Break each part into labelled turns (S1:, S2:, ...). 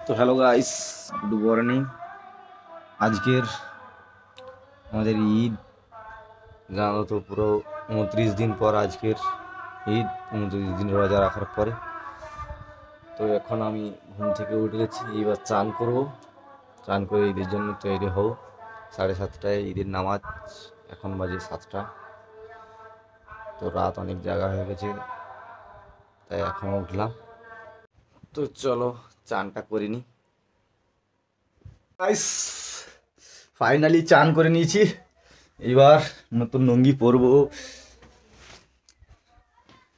S1: তো hello guys, good morning. আজকের আমাদের ঈদ, জানো তো, পুরো 29 দিন পর আজকের ঈদ। 29 দিন রোজা রাখার পরে তো এখন আমি ঘুম থেকে উঠে গেছি। এইবার চান করব, চান করে ঈদের জন্য তৈরি হব। 7:30টায় ঈদের নামাজ, এখন বাজে 7টা। তো রাত অনেক জায়গা হয়ে গেছে, তাই এখন উঠলাম। তো চলো চানটা করে নিই। গাইস, ফাইনালি চান করে নিয়েছি। এবার নতুন লুঙ্গি পরবো।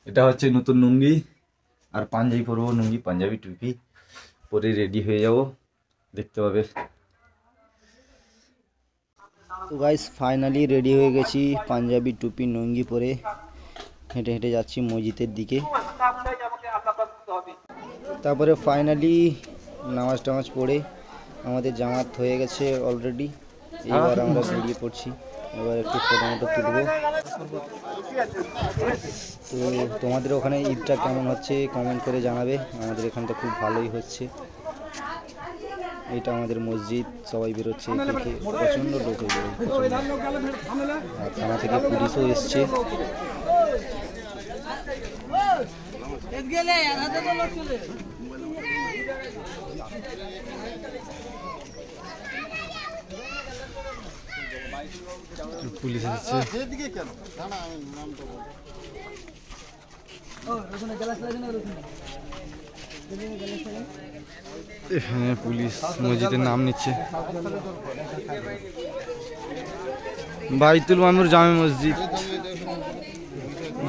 S1: এটা হচ্ছে নতুন লুঙ্গি, আর পাঞ্জাবি পরবো, লুঙ্গি পাঞ্জাবি টুপি পরে রেডি হয়ে যাব, দেখতে পাবে।
S2: তো গাইস ফাইনালি রেডি হয়ে গেছি, পাঞ্জাবি টুপি লুঙ্গি পরে হেঁটে হেঁটে যাচ্ছি মসজিদের দিকে। তারপরে ফাইনালি নামাজ টামাজ পড়ে আমাদের জামাত হয়ে গেছে অলরেডি। এবার আমরা বেরিয়ে পড়ছি, এবার একটু ফটো মটো তুলবো। তো তোমাদের ওখানে ঈদটা কেমন হচ্ছে কমেন্ট করে জানাবে। আমাদের এখানটা খুব ভালোই হচ্ছে। এটা আমাদের মসজিদ, সবাই বেরোচ্ছে দেখে, প্রচণ্ড লোক হয়ে যাবে। আর থানা থেকে পুলিশও এসছে।
S1: পুলিশ এসেছে। এখানে পুলিশ মসজিদের নাম নিচ্ছে। বাইতুল মামুর জামে মসজিদ,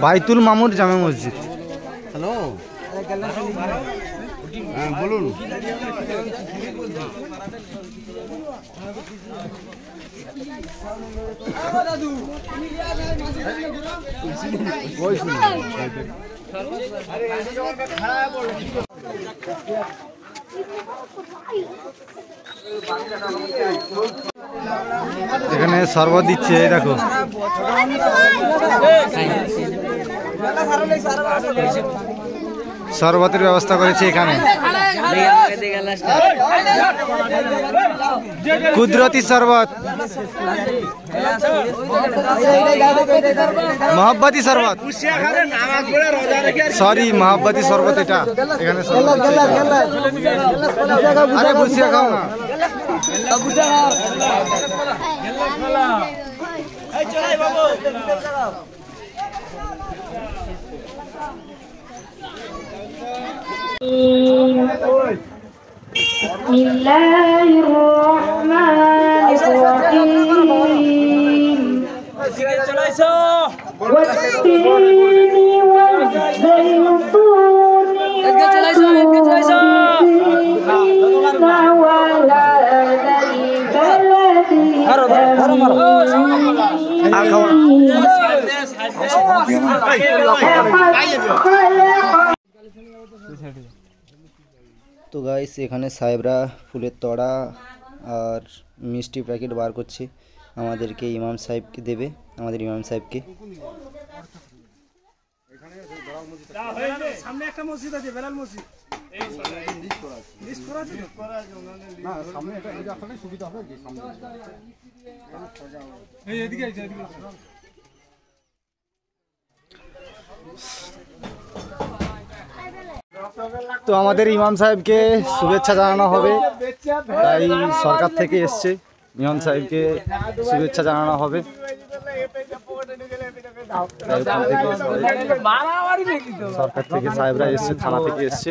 S1: বাইতুল মামুর জামে মসজিদ।
S2: হ্যালো,
S1: বলুন। এখানে শরবত দিচ্ছে, দেখো। শরবতের ব্যবস্থা করেছে এখানে, কুদরতি শরবত, মোহাব্বতি শরবত, সরি মোহাব্বতি শরবত। এটা এখানে আরে বুঝিয়া খাও না।
S3: بسم الله الرحمن الرحيم والتين والزيتون وهذا البلد
S2: তো গাইস এখানে সাহেবরা ফুলের তোড়া আর মিষ্টি প্যাকেট বার করছে, আমাদেরকে ইমাম সাহেবকে দেবে, আমাদের ইমাম সাহেবকে।
S4: সামনে একটা মসজিদ আছে, বেলাল মসজিদ।
S1: তো আমাদের ইমাম সাহেবকে শুভেচ্ছা জানানো হবে, তাই সরকার থেকে এসছে, ইমাম সাহেবকে শুভেচ্ছা জানানো হবে। সরকার থেকে সাহেবরা এসছে, থানা থেকে এসছে,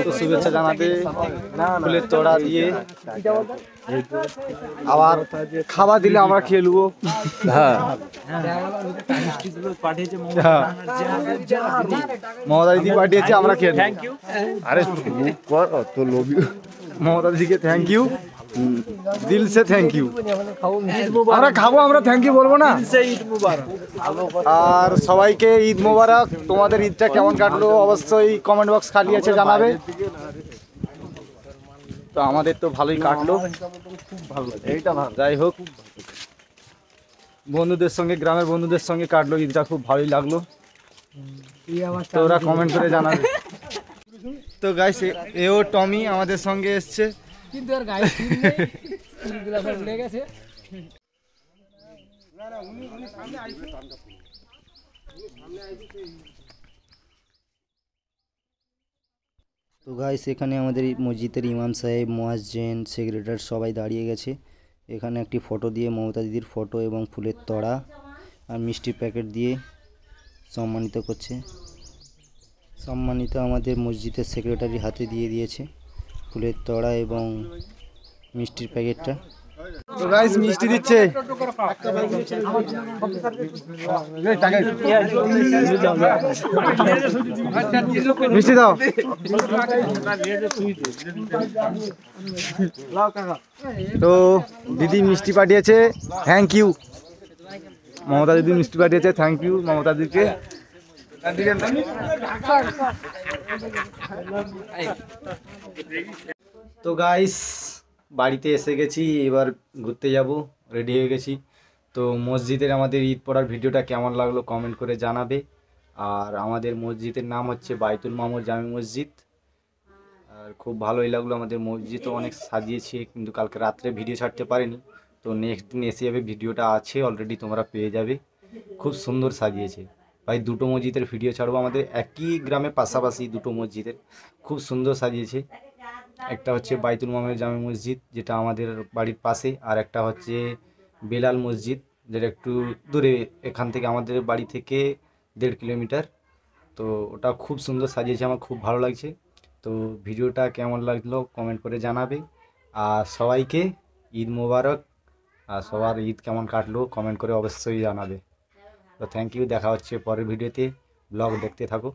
S1: তো শুভেচ্ছা জানাতে ফুলের তোড়া দিয়ে, আবার খাবার দিলে আমরা খেয়ে নেবো। হ্যাঁ, মমতা দিদি পাঠিয়েছে, আমরা খেয়ে নেবো। আরে মমতা দিদিকে থ্যাংক ইউ, দিল সে থ্যাংক ইউ। আমরা খাবো, আমরা থ্যাংক ইউ বলবো না। আর সবাইকে ঈদ মোবারক। তোমাদের ঈদটা কেমন কাটলো অবশ্যই কমেন্ট বক্স খালি আছে, জানাবে। তো আমাদের তো ভালোই কাটলো, যাই হোক, বন্ধুদের সঙ্গে, গ্রামের বন্ধুদের সঙ্গে কাটলো ঈদটা, খুব ভালোই লাগলো। তো ওরা কমেন্ট করে জানাবে। তো গাইস এও টমি আমাদের সঙ্গে এসছে।
S3: কিন্তু আর গাড়ি নেই সব লেগে গেছে।
S2: তো গাইস এখানে আমাদের মসজিদের ইমাম সাহেব, মুয়াজ্জিন, সেক্রেটারি সবাই দাঁড়িয়ে গেছে। এখানে একটি ফটো দিয়ে মমতা দিদির ফটো এবং ফুলের তোড়া আর মিষ্টির প্যাকেট দিয়ে সম্মানিত করছে। সম্মানিত আমাদের মসজিদের সেক্রেটারি হাতে দিয়ে দিয়েছে ফুলের তোড়া এবং মিষ্টির প্যাকেটটা।
S1: তো গাইস মিষ্টি দিচ্ছে। মিষ্টি দাও। তো দিদি মিষ্টি পাঠিয়েছে, থ্যাংক ইউ। মমতা দিদি মিষ্টি পাঠিয়েছে, থ্যাংক ইউ মমতা দিদিকে। তো গাইস বাড়িতে এসে গেছি, এবার ঘুরতে যাব, রেডি হয়ে গেছি। তো মসজিদের আমাদের ঈদ পড়ার ভিডিওটা কেমন লাগলো কমেন্ট করে জানাবে। আর আমাদের মসজিদের নাম হচ্ছে বাইতুল মামুর জামে মসজিদ। আর খুব ভালোই লাগলো, আমাদের মসজিদও অনেক সাজিয়েছে, কিন্তু কালকে রাত্রে ভিডিও ছাড়তে পারিনি। তো নেক্সট দিন এসে যাবে, ভিডিওটা আছে অলরেডি, তোমরা পেয়ে যাবে। খুব সুন্দর সাজিয়েছে ভাই। দুটো মসজিদের ভিডিও ছাড়বো, আমাদের একই গ্রামে পাশাপাশি দুটো মসজিদের, খুব সুন্দর সাজিয়েছে। একটা হচ্ছে বাইতুল মামুর জামে মসজিদ, যেটা আমাদের বাড়ির পাশে, আর একটা হচ্ছে বেলাল মসজিদ, যেটা একটু দূরে, এখান থেকে আমাদের বাড়ি থেকে 1.5 কিলোমিটার। তো ওটা খুব সুন্দর সাজিয়েছে, আমার খুব ভালো লাগছে। তো ভিডিওটা কেমন লাগলো কমেন্ট করে জানাবে। আর সবাইকে ঈদ মোবারক। আর সবার ঈদ কেমন কাটলো কমেন্ট করে অবশ্যই জানাবে। তো থ্যাংক ইউ, দেখা হচ্ছে পরের ভিডিওতে। ব্লগ দেখতে থাকো।